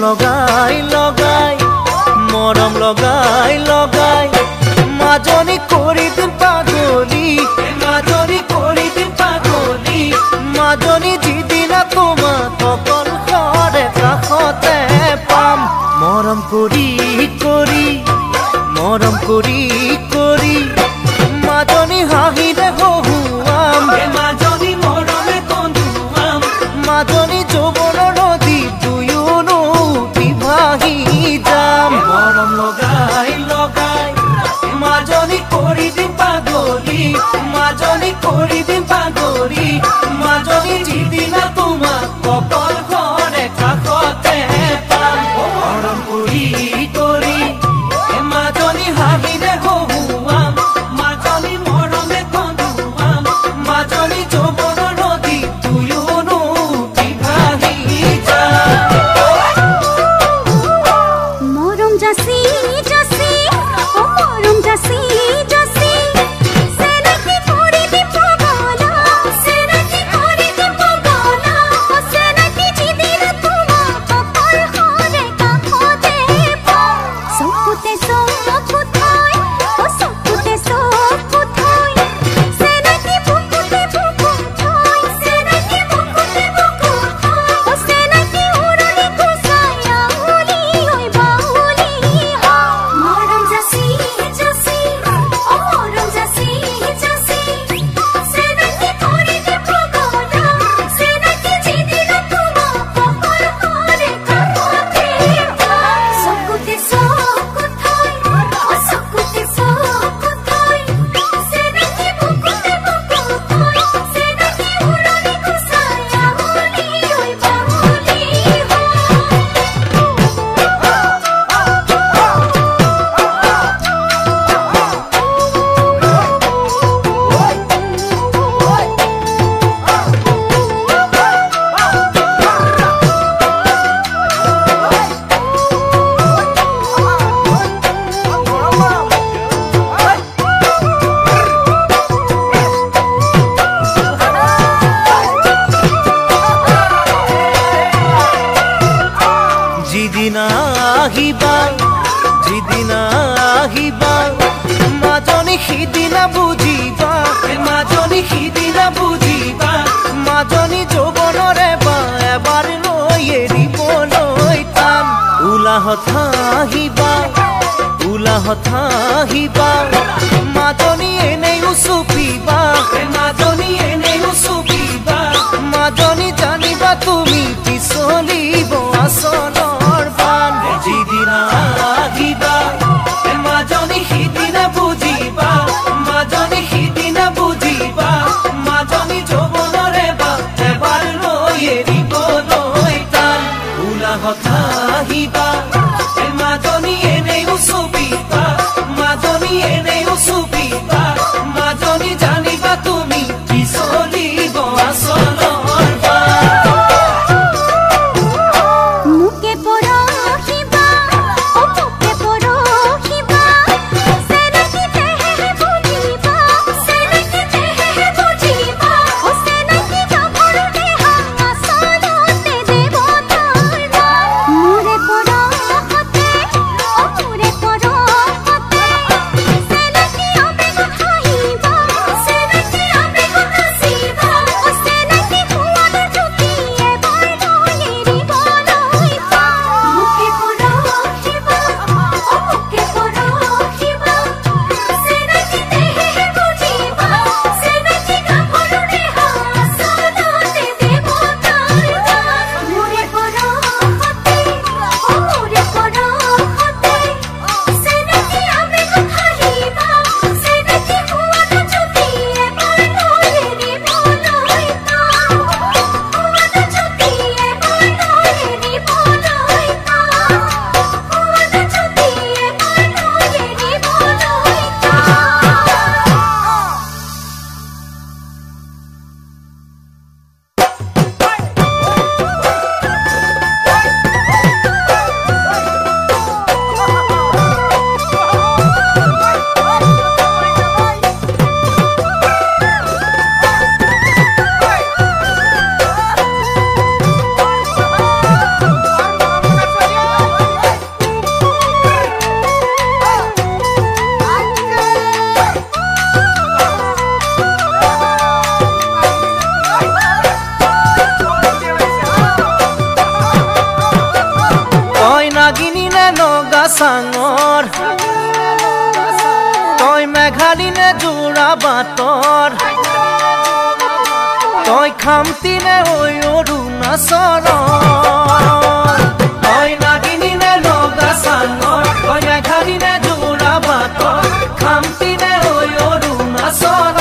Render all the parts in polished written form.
লগাই লগাই মৰম লগাই লগাই মাজনী কৰি দিম পাগলী মাজনী কৰি দিম পাগলী মাজনী যিদিনা তোমাক অকল ঘৰে কাষতে পাম মৰম কৰি কৰি মৰম কৰি কৰি মাজনী হাঁহিৰে হহুৱাম মাজনী মৰমে কন্দুৱাম মাজনী যৌৱনৰ নদী দুয়োনো ভাহি যাম মৰম লগাই লগাই মাজনী কৰি দিম পাগলী মাজনী কৰি দিম পাগলী মাজনী যিদিনা তোমাক অকল ঘৰে কাষতে পাম মৰম কৰি কৰি মাজনী হাঁহিৰে হহুৱাম মাজনী মৰমে কন্দুৱাম মাজনী যৌৱনৰ নদী দুয়োনো ভাহি যাম মৰম জাসি জাসি ও মৰম জাসি জাসি সেনাকি কৰি দি পাগলা সেনাকি কৰি দি পাগলা ও সেনাকি যিদিন তোমাক অকল ঘৰে কাষতে পাম চকুতে চকু থৈ ও চকুতে চকু থৈ সেনাকি বুকুতে বুকু থৈ সেনাকি বুকুতে বুকু থৈ ও সেনাকি উৰণি কুচায়া উলি ঐ বাউলি মৰম জাসি জাসি ও মৰম জাসি জাসি সেনাকি কৰি দি পাগলা সেনাকি যিদিন তোমাক অকল ঘৰে কাষতে পাম চকুতে চকু থৈ ও চকুতে চকু থৈ সেনাকি বুকুতে বুকু থৈ সেনাকি উৰণি কুচায়া উলি ঐ বাউলি যিদিনা আহিবা যিদিনা আহিবা মাজনী সিদিনা বুজিবা মাজনী সিদিনা বুজিবা মাজনী যৌৱনৰে বা এবাৰ লৈ এৰিবলৈ টান উলাহত হাঁহিবা উলাহত হাঁহিবা মাজনী এনেই উচুপিবা মাজনী এনেই উচুপিবা মাজনী জানিবা তুমি পিছলিব আচলৰ বান যিদিনা আহিবা মাজনী সিদিনা বুজিবা মাজনী সিদিনা বুজিবা মাজনী যৌৱনৰে বা এবাৰ লৈ এৰিবলৈ টান উলাহত হাঁহিবা মাজনী এনেই উচুপিবা মাজনী এনেই উচুপিবা মাজনী জানিবা তুমি পিছলিব আচলৰ বান মুকে পৰহিবা ও মুকে পৰহিবা সেনাকি তেহে বুজিবা সেনাকি তেহে বুজিবা ও সেনাকি গাভৰুতে হাঙা চলতে দেৱতাৰ চাঙৰ তই মেঘালী নে যোৰা বাটৰ তই খামতি নে ঐ অৰুণাচলৰ তই নাগিনী নে নগা চাঙৰ তই মেঘালী নে যোৰা বাটৰ খামতি নে ঐ অৰুণাচলৰ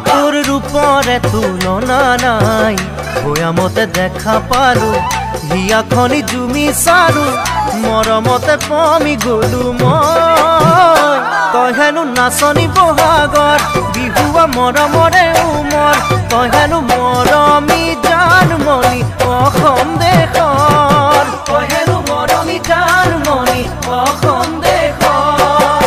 তোৰ ৰূপৰে তুলনা নাই ভৈয়ামতে দেখা পালো হিয়াখনি জুমি চাৰু মৰমতে পমি গলো মই তই হেনো নাচনি বহাগৰ বিহুৱা মৰমৰে উমৰ তই হেনো মৰমী জানমণি অসম দেশৰ তই হেনো মৰমী জানমণি অসম দেশৰ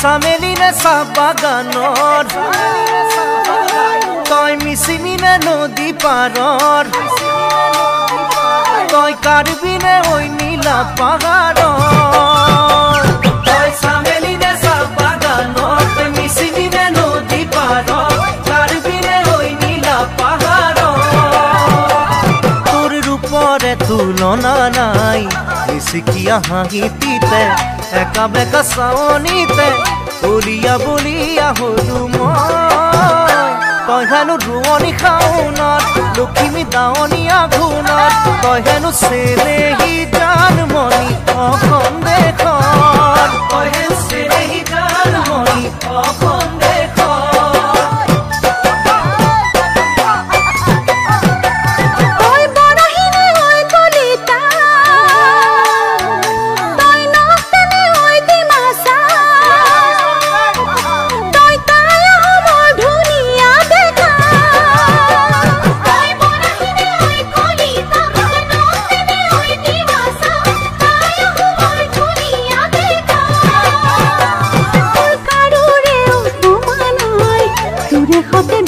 চামেলি নে চাহ বাগানৰ তই মিচিমি নে নদী পাৰৰ তই কাৰ্বি নে ঐ নীলা পাহাৰৰ তই চামেলি নে চাহ বাগানৰ তই মিচিমি নে নদী পাৰৰ কাৰ্বি নে ঐ নীলা পাহাৰৰ তোৰ ৰূপৰে তুলনা নাই মিচিকিয়া হাঁহিতে একা বেকা চাৱনিতে বলিয়া বলিয়া হলো মই তই হেনো ৰোৱনী খাওনত লখিমী দাৱনী আঘোণত তই হেনো চেনেহী জানমণি অসম দেশৰ তই হেনো চেনেহী জানমণি অসম দেশৰ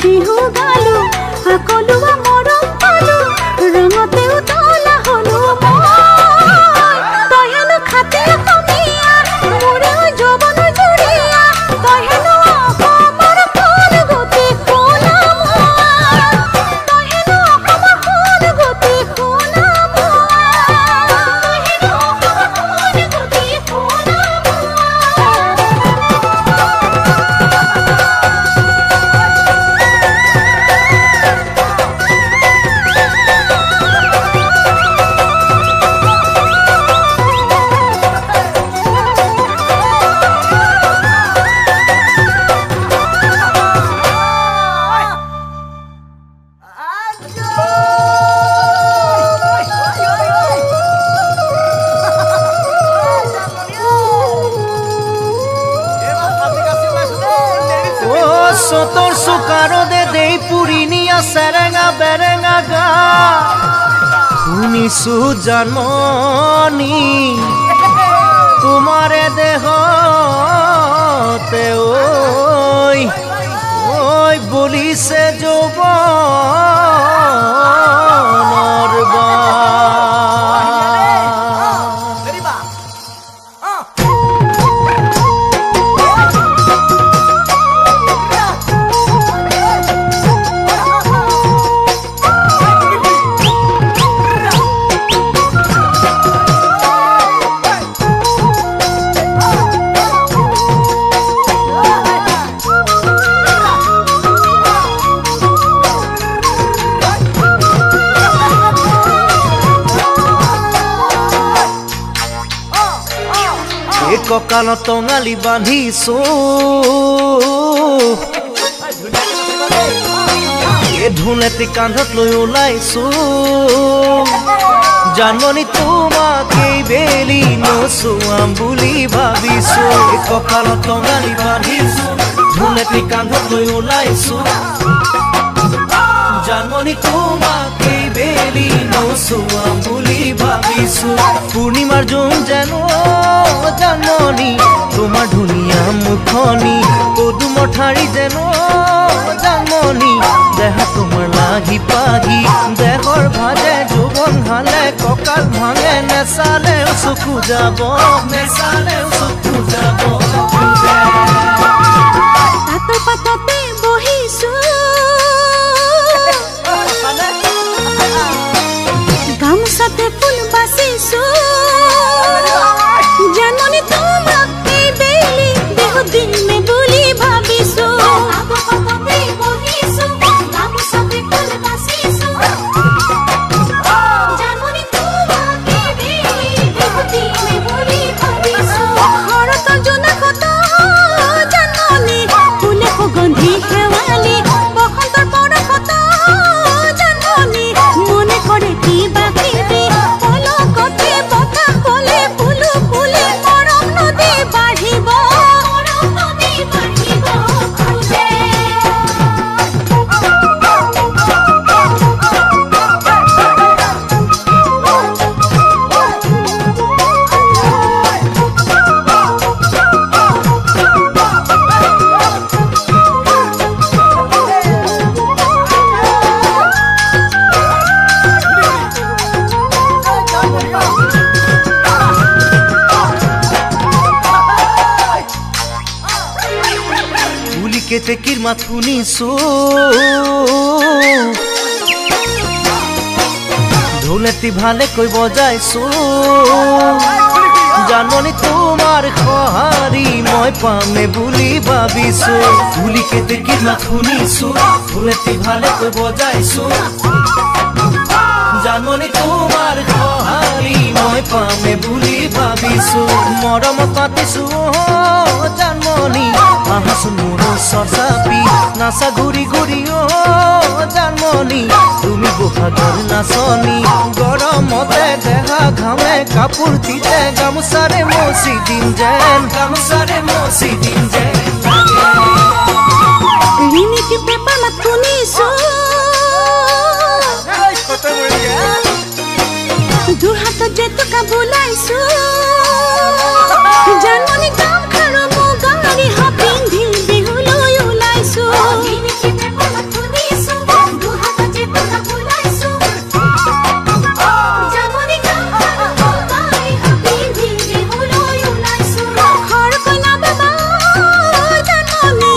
বিহু গালো আকলুৱা মৰম পালো ৰঙতে উতলা হলো তই হেনো খাতে অসমীয়া মোৰে যৌৱন জুৰিয়া তই হেনো অসমৰ ফুল গতি সোণাম তই হেনো অসমৰ ফুল গতি সোণাম তই হেনো অসমৰ ফুল গতি সোণাম তোৰ সুকাৰো দে দেই পুৰিনিয়া সেৰেঙা বেৰেঙা গা শুনিছু জানমনি তোমাৰে দেহতে ওই ওই বলিছে যৌবনৰ বা কঁকালত টঙালি বান্ধিছো ধুনেতি কান্ধত লৈ ওলাইছো জানমণি তোমাকেই বেলি নচুৱাম বুলি ভাবিছো কঁকালত টঙালি বান্ধিছো ধুনেতি কান্ধত লৈ ওলাইছো জানমণি তোমাকেই বেলি নচুৱাম বুলি ভাবিছো পূৰ্ণিমাৰ জোন যেন জানমণি তোমাৰ ধুনীয়া মুখনি পদুমৰ ঠাৰি যেন জানমণি দেহা তোমাৰ লাগি পাগি দেহৰ ভাজে যৌৱন হালে কঁকাল ভাঙে নেচালেও চকু যাব নেচালেও চকু যাব তাতৰ পাততে বহিছো গামোচাতে ফুল বাচিছো জানমণি তোমাক এই বেলি দেহত দিমে বুলি ভাবিছো কেতেকীৰ মাত শুনিছো ঢোলেটি ভালেকৈ বজাইছো জানমণি তোমাৰ সঁহাৰি মই পামে বুলি ভাবিছো ধুলি কেতেকীৰ মাত শুনিছো ঢোলেটি ভালেকৈ বজাইছো জানমণি তোমাৰ সঁহাৰি মই পামে বুলি ভাবিছো মৰমত পাতিছো জানমণি আহাচোন মোৰ ওচৰ চাপি নাচা ঘূৰি ঘূৰি জানমণি তুমি বহাগৰ নাচনি গৰমতে দেহা ঘামে কাপোৰ তিতে গামোচাৰে মচি দিম যেন গামোচাৰে মচি দিম যেন ৰিণিকি পেপাৰ মাত শুনিছো দুৰ হাতত জেতুকা বোলাইছো জানমণি কাম খাৰো মুগাৰি পিন্ধি বিহুলৈ ওলাইছো ঘৰ কলা বাবা জানমণি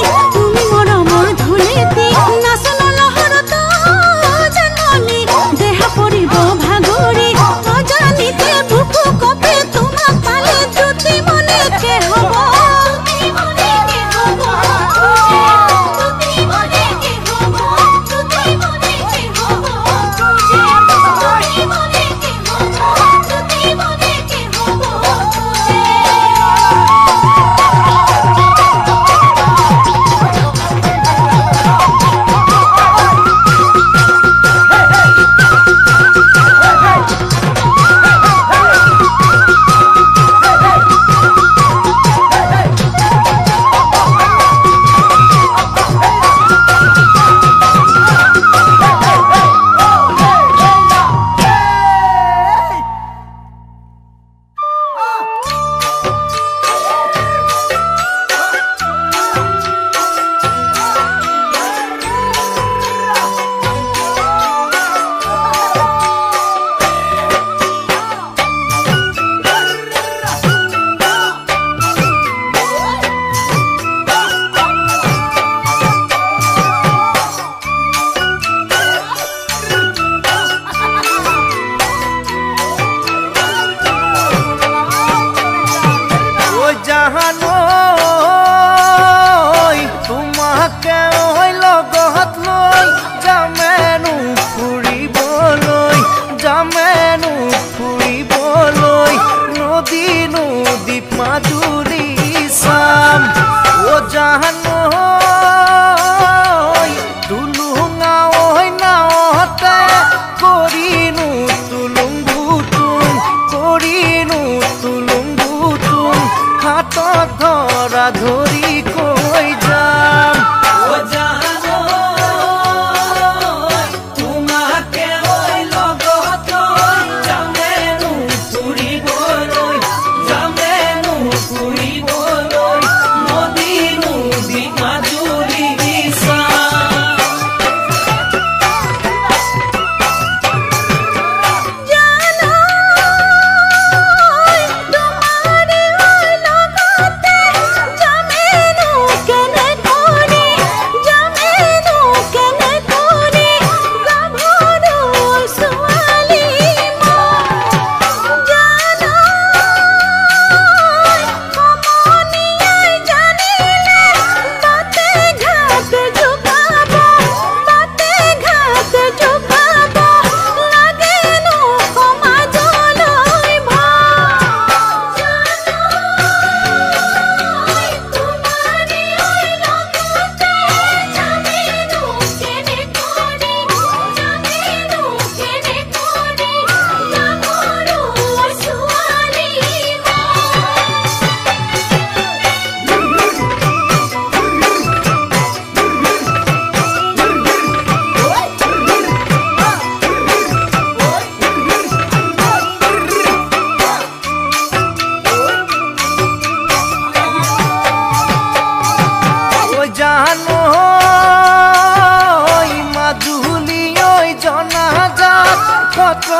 কত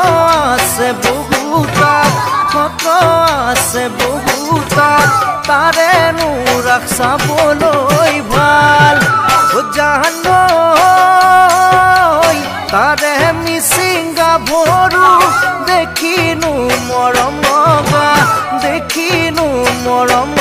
আছে বহুতা কত আছে বহুতা তাৰেনো ৰাখ চাবলৈ ভাল জানো তাৰে মিচিংগা ভৰু দেখিনো মৰম গা দেখিনো মৰম